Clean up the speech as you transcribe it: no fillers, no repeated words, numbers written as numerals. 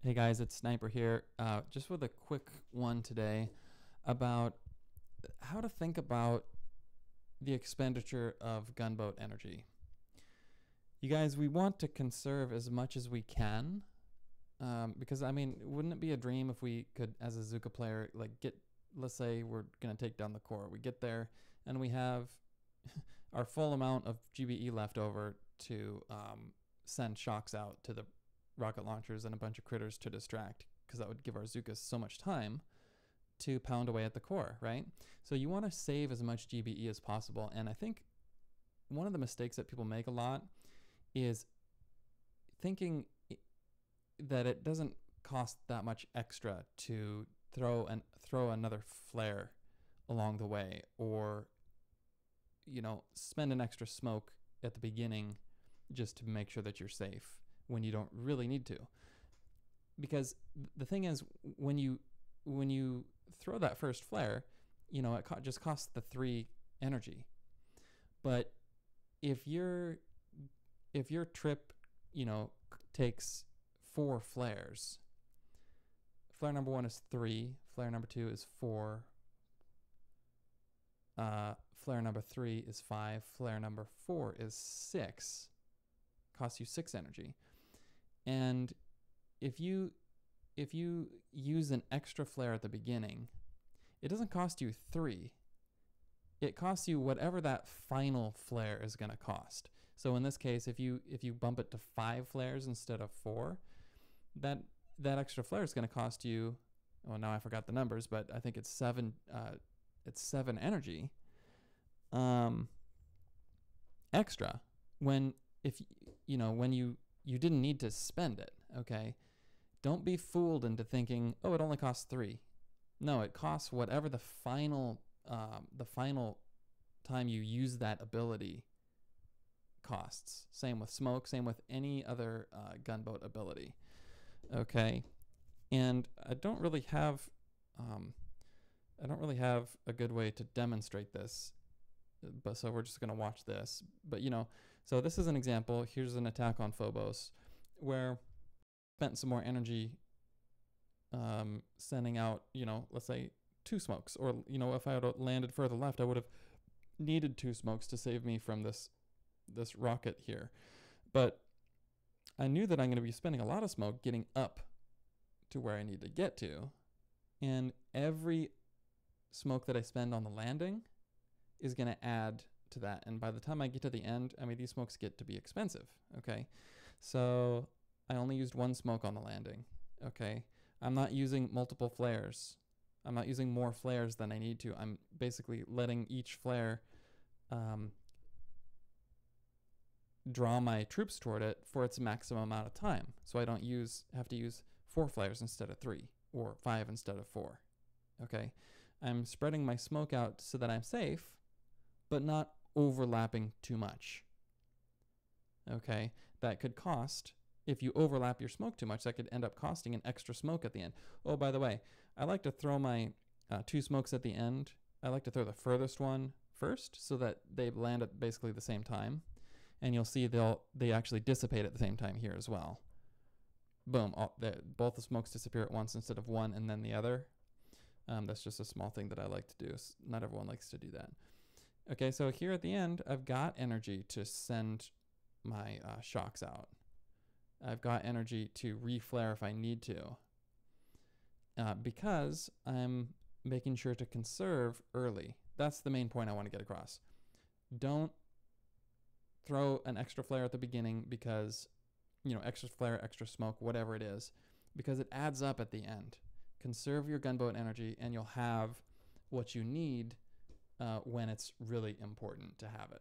Hey guys, it's Sniper here. Just with a quick one today about how to think about the expenditure of gunboat energy. You guys, we want to conserve as much as we can because, I mean, wouldn't it be a dream if we could, as a Zooka player, like let's say we're going to take down the core. We get there and we have our full amount of GBE left over to send shocks out to the rocket launchers and a bunch of critters to distract, because that would give our Zookas so much time to pound away at the core, right? So you want to save as much GBE as possible. And I think one of the mistakes that people make a lot is thinking that it doesn't cost that much extra to throw another flare along the way, or spend an extra smoke at the beginning just to make sure that you're safe when you don't really need to. Because the thing is, when you throw that first flare, it just costs the 3 energy. But if your trip takes 4 flares, flare number 1 is 3, flare number 2 is 4, flare number 3 is 5, flare number 4 is 6, costs you 6 energy. And if you use an extra flare at the beginning, it doesn't cost you 3. It costs you whatever that final flare is going to cost. So in this case, if you bump it to 5 flares instead of 4, that extra flare is going to cost you, well, now I forgot the numbers, but I think it's 7 energy extra when you didn't need to spend it. Okay, don't be fooled into thinking, oh, it only costs 3. No, it costs whatever the final time you use that ability costs. Same with smoke, same with any other gunboat ability. Okay, and I don't really have a good way to demonstrate this, but so we're just going to watch this. But so this is an example. Here's an attack on Phobos where I spent some more energy sending out, let's say 2 smokes, or if I had landed further left, I would have needed 2 smokes to save me from this rocket here. But I knew that I'm going to be spending a lot of smoke getting up to where I need to get to, and every smoke that I spend on the landing is going to add to that. And by the time I get to the end, I mean, these smokes get to be expensive. Okay, so I only used 1 smoke on the landing. Okay, I'm not using multiple flares. I'm not using more flares than I need to. I'm basically letting each flare draw my troops toward it for its maximum amount of time. So I don't have to use 4 flares instead of 3, or 5 instead of 4. Okay, I'm spreading my smoke out so that I'm safe, but not overlapping too much. Okay, that could cost, if you overlap your smoke too much, that could end up costing an extra smoke at the end. Oh, by the way, I like to throw my 2 smokes at the end. I like to throw the furthest one first so that they land at basically the same time. And you'll see they actually dissipate at the same time here as well. Boom, both the smokes disappear at once instead of one and then the other. That's just a small thing that I like to do. Not everyone likes to do that. Okay, so here at the end, I've got energy to send my shocks out. I've got energy to reflare if I need to, because I'm making sure to conserve early. That's the main point I want to get across. Don't throw an extra flare at the beginning because, extra flare, extra smoke, whatever it is, because it adds up at the end. Conserve your gunboat energy and you'll have what you need when it's really important to have it.